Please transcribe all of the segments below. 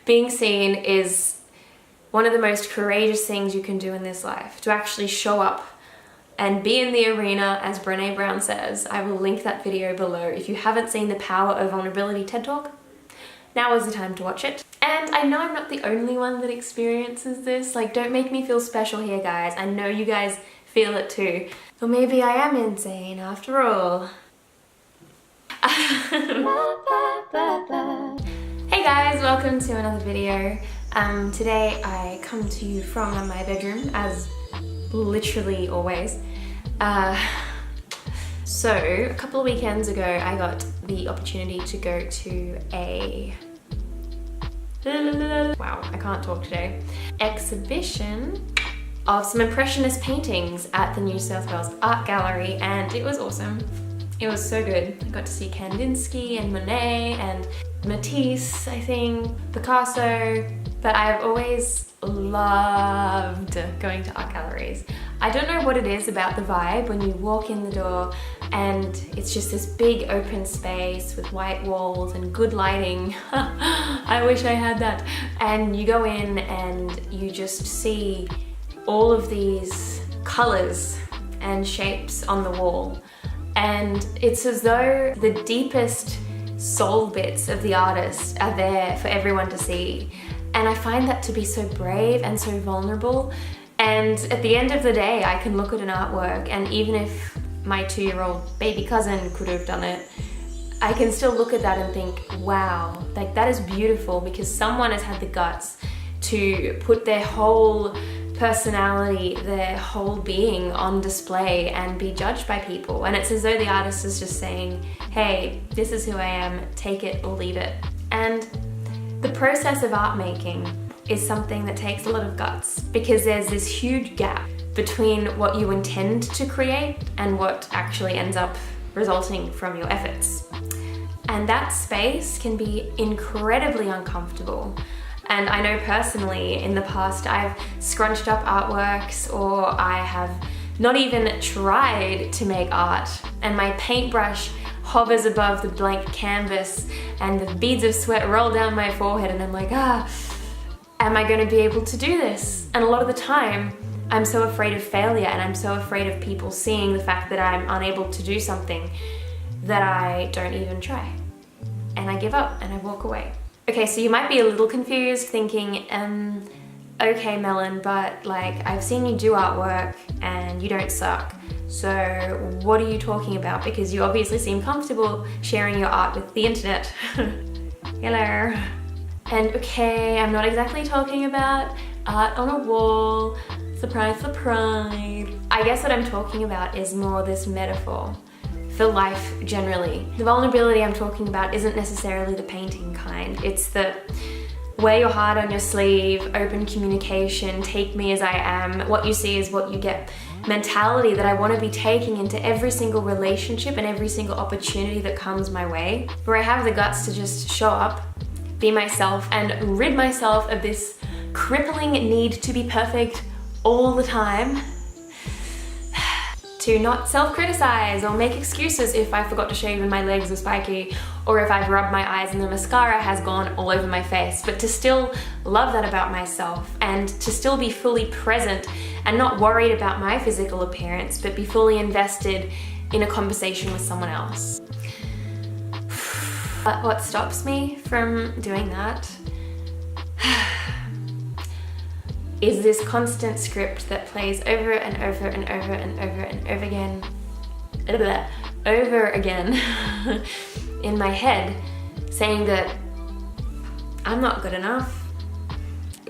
Being seen is one of the most courageous things you can do in this life, to actually show up and be in the arena, as Brené Brown says. I will link that video below. If you haven't seen the Power of Vulnerability TED Talk, now is the time to watch it. And I know I'm not the only one that experiences this. Like, don't make me feel special here, guys. I know you guys feel it too. Or maybe I am insane after all. Hey guys, welcome to another video. Today I come to you from my bedroom, as literally always. So a couple of weekends ago I got the opportunity to go to a wow, I can't talk today, exhibition of some Impressionist paintings at the New South Wales Art Gallery, and it was awesome. It was so good. I got to see Kandinsky and Monet and Matisse, I think, Picasso, but I've always loved going to art galleries. I don't know what it is about the vibe when you walk in the door and it's just this big open space with white walls and good lighting. I wish I had that. And you go in and you just see all of these colors and shapes on the wall. And it's as though the deepest soul bits of the artist are there for everyone to see. And I find that to be so brave and so vulnerable. And at the end of the day, I can look at an artwork, and even if my 2-year-old baby cousin could have done it, I can still look at that and think, wow, like that is beautiful, because someone has had the guts to put their whole personality, their whole being on display and be judged by people. And it's as though the artist is just saying, hey, this is who I am, take it or leave it. And the process of art making is something that takes a lot of guts, because there's this huge gap between what you intend to create and what actually ends up resulting from your efforts. And that space can be incredibly uncomfortable. And I know personally in the past I've scrunched up artworks, or I have not even tried to make art, and my paintbrush hovers above the blank canvas and the beads of sweat roll down my forehead, and I'm like, am I going to be able to do this? And a lot of the time I'm so afraid of failure, and I'm so afraid of people seeing the fact that I'm unable to do something, that I don't even try. And I give up and I walk away. Okay, so you might be a little confused thinking, okay Melon, but like I've seen you do artwork and you don't suck. So what are you talking about? Because you obviously seem comfortable sharing your art with the internet. Hello. And okay, I'm not exactly talking about art on a wall, surprise, surprise. I guess what I'm talking about is more this metaphor for life generally. The vulnerability I'm talking about isn't necessarily the painting kind. It's the wear your heart on your sleeve, open communication, take me as I am, what you see is what you get mentality that I want to be taking into every single relationship and every single opportunity that comes my way, where I have the guts to just show up, be myself, and rid myself of this crippling need to be perfect all the time, to not self-criticize or make excuses if I forgot to shave and my legs are spiky, or if I've rubbed my eyes and the mascara has gone all over my face, but to still love that about myself, and to still be fully present and not worried about my physical appearance, but be fully invested in a conversation with someone else. But what stops me from doing that is this constant script that plays over and over and over and over and over again, in my head, saying that I'm not good enough.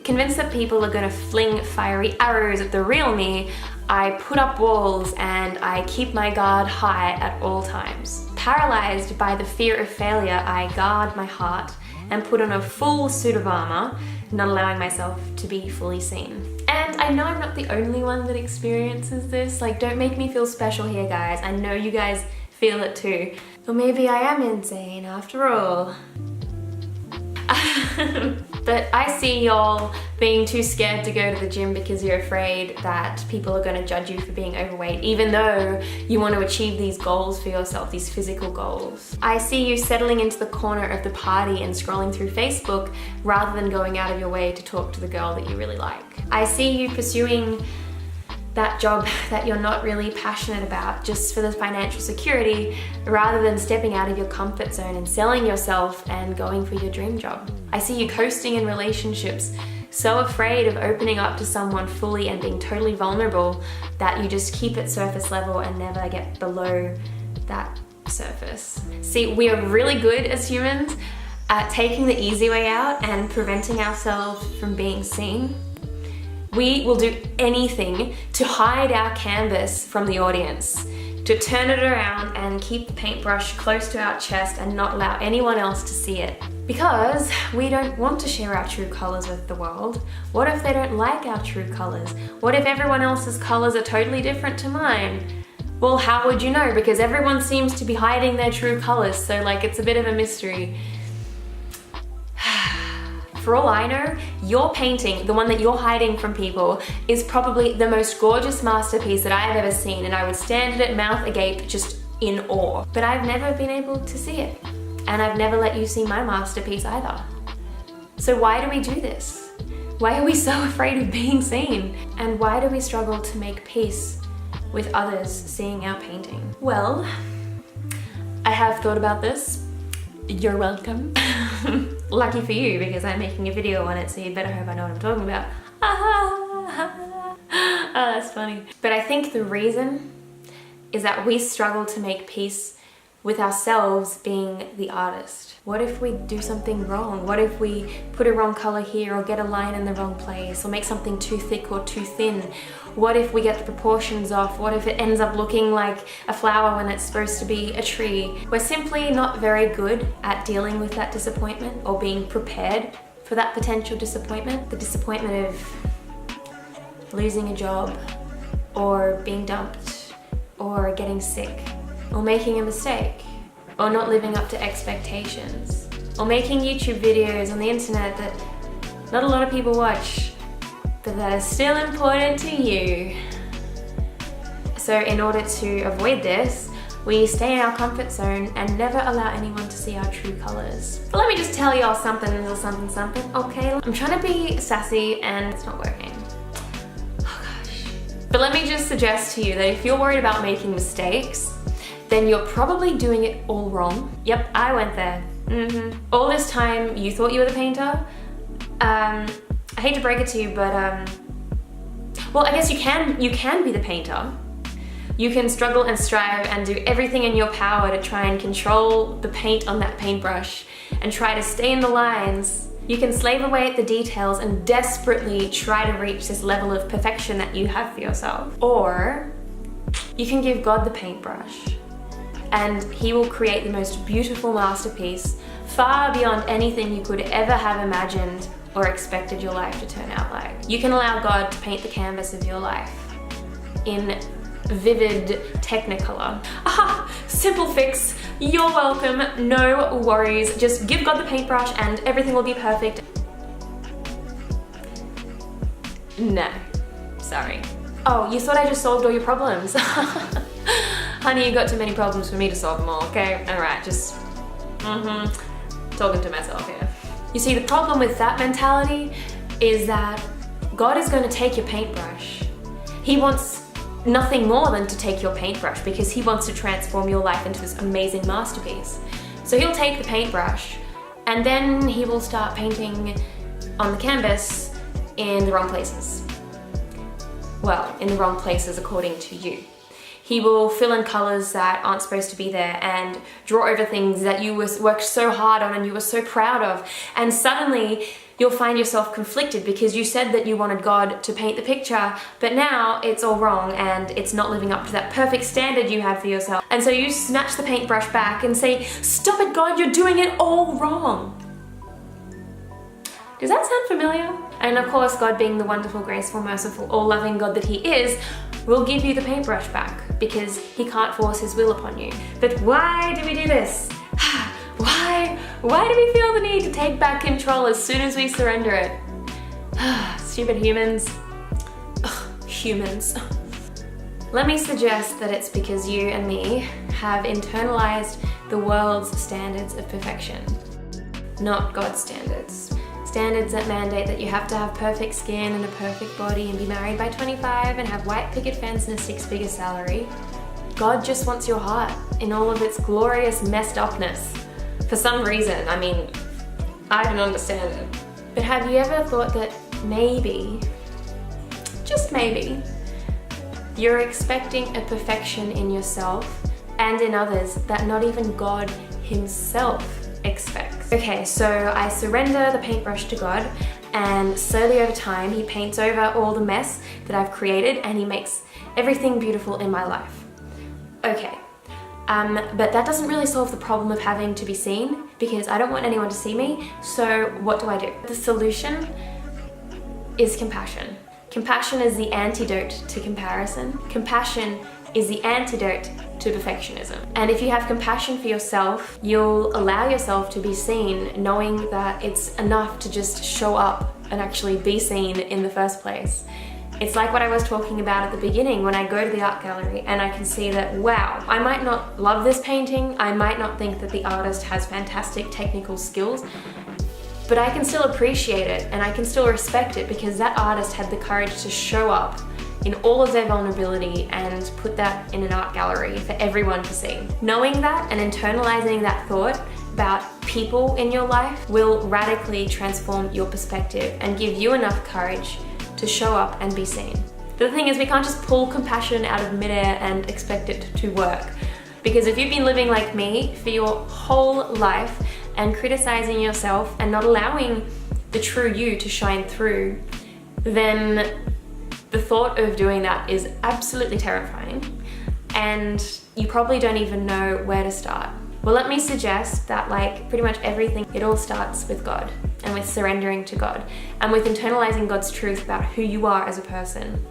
Convinced that people are gonna fling fiery arrows at the real me, I put up walls and I keep my guard high at all times. Paralyzed by the fear of failure, I guard my heart and put on a full suit of armor, not allowing myself to be fully seen. And I know I'm not the only one that experiences this. Like, don't make me feel special here, guys. I know you guys feel it too. Or maybe I am insane after all. But I see y'all being too scared to go to the gym because you're afraid that people are going to judge you for being overweight, even though you want to achieve these goals for yourself, these physical goals. I see you settling into the corner of the party and scrolling through Facebook rather than going out of your way to talk to the girl that you really like. I see you pursuing that job that you're not really passionate about just for the financial security rather than stepping out of your comfort zone and selling yourself and going for your dream job. I see you coasting in relationships, so afraid of opening up to someone fully and being totally vulnerable that you just keep it surface level and never get below that surface. See, we are really good as humans at taking the easy way out and preventing ourselves from being seen. We will do anything to hide our canvas from the audience, to turn it around and keep the paintbrush close to our chest and not allow anyone else to see it. Because we don't want to share our true colors with the world. What if they don't like our true colors? What if everyone else's colors are totally different to mine? Well, how would you know? Because everyone seems to be hiding their true colors, so like it's a bit of a mystery. For all I know, your painting, the one that you're hiding from people, is probably the most gorgeous masterpiece that I've ever seen, and I would stand at it mouth agape just in awe. But I've never been able to see it, and I've never let you see my masterpiece either. So why do we do this? Why are we so afraid of being seen? And why do we struggle to make peace with others seeing our painting? Well, I have thought about this. You're welcome. Lucky for you, because I'm making a video on it, so you better hope I know what I'm talking about. Oh, that's funny. But I think the reason is that we struggle to make peace with ourselves being the artist. What if we do something wrong? What if we put a wrong color here or get a line in the wrong place or make something too thick or too thin? What if we get the proportions off? What if it ends up looking like a flower when it's supposed to be a tree? We're simply not very good at dealing with that disappointment or being prepared for that potential disappointment. The disappointment of losing a job or being dumped or getting sick or making a mistake or not living up to expectations or making YouTube videos on the internet that not a lot of people watch, but that are still important to you. So in order to avoid this, we stay in our comfort zone and never allow anyone to see our true colors. But let me just tell y'all something, okay? I'm trying to be sassy and it's not working. Oh gosh. But let me just suggest to you that if you're worried about making mistakes, then you're probably doing it all wrong. Yep, I went there. All this time you thought you were the painter. I hate to break it to you, but well, I guess you can be the painter. You can struggle and strive and do everything in your power to try and control the paint on that paintbrush and try to stay in the lines. You can slave away at the details and desperately try to reach this level of perfection that you have for yourself. Or you can give God the paintbrush and He will create the most beautiful masterpiece far beyond anything you could ever have imagined or expected your life to turn out like. You can allow God to paint the canvas of your life in vivid Technicolor. Aha! Simple fix. You're welcome. No worries. Just give God the paintbrush and everything will be perfect. No. Sorry. Oh, you thought I just solved all your problems? Honey, you got too many problems for me to solve them all, okay? Alright, just talking to myself here. You see, the problem with that mentality is that God is going to take your paintbrush. He wants nothing more than to take your paintbrush because He wants to transform your life into this amazing masterpiece. So He'll take the paintbrush and then He will start painting on the canvas in the wrong places. Well, in the wrong places according to you. He will fill in colors that aren't supposed to be there and draw over things that you worked so hard on and you were so proud of. And suddenly you'll find yourself conflicted because you said that you wanted God to paint the picture, but now it's all wrong and it's not living up to that perfect standard you had for yourself. And so you snatch the paintbrush back and say, "Stop it, God, you're doing it all wrong." Does that sound familiar? And of course, God, being the wonderful, graceful, merciful, all-loving God that He is, will give you the paintbrush back because He can't force His will upon you. But why do we do this? Why do we feel the need to take back control as soon as we surrender it? Stupid humans. Ugh, humans. Let me suggest that it's because you and me have internalized the world's standards of perfection, not God's standards. Standards that mandate that you have to have perfect skin and a perfect body and be married by 25 and have white picket fence and a 6-figure salary. God just wants your heart in all of its glorious messed upness. For some reason, I mean, I don't understand it. But have you ever thought that maybe, just maybe, you're expecting a perfection in yourself and in others that not even God Himself expects? Okay, so I surrender the paintbrush to God, and slowly over time He paints over all the mess that I've created and He makes everything beautiful in my life. Okay, but that doesn't really solve the problem of having to be seen, because I don't want anyone to see me, so what do? The solution is compassion. Compassion is the antidote to comparison. Compassion is the antidote to perfectionism. And if you have compassion for yourself, you'll allow yourself to be seen, knowing that it's enough to just show up and actually be seen in the first place. It's like what I was talking about at the beginning when I go to the art gallery and I can see that, wow, I might not love this painting, I might not think that the artist has fantastic technical skills, but I can still appreciate it and I can still respect it because that artist had the courage to show up in all of their vulnerability and put that in an art gallery for everyone to see. Knowing that and internalizing that thought about people in your life will radically transform your perspective and give you enough courage to show up and be seen. The thing is, we can't just pull compassion out of midair and expect it to work. Because if you've been living like me for your whole life and criticizing yourself and not allowing the true you to shine through, then the thought of doing that is absolutely terrifying, and you probably don't even know where to start. Well, let me suggest that, like pretty much everything, it all starts with God and with surrendering to God and with internalizing God's truth about who you are as a person.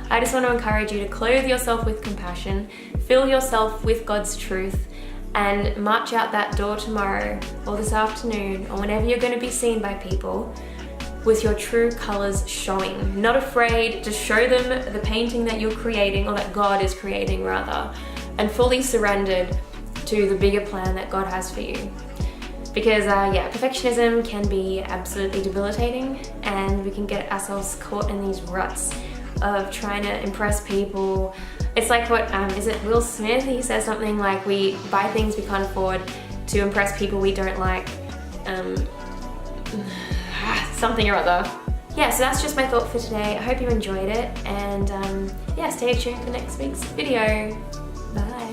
I just want to encourage you to clothe yourself with compassion, fill yourself with God's truth, and march out that door tomorrow or this afternoon or whenever you're going to be seen by people with your true colors showing. Not afraid to show them the painting that you're creating, or that God is creating rather, and fully surrendered to the bigger plan that God has for you. Because perfectionism can be absolutely debilitating, and we can get ourselves caught in these ruts of trying to impress people. It's like what, is it Will Smith? He says something like, we buy things we can't afford to impress people we don't like. Something or other. Yeah, so that's just my thought for today. I hope you enjoyed it, and stay tuned for next week's video. Bye.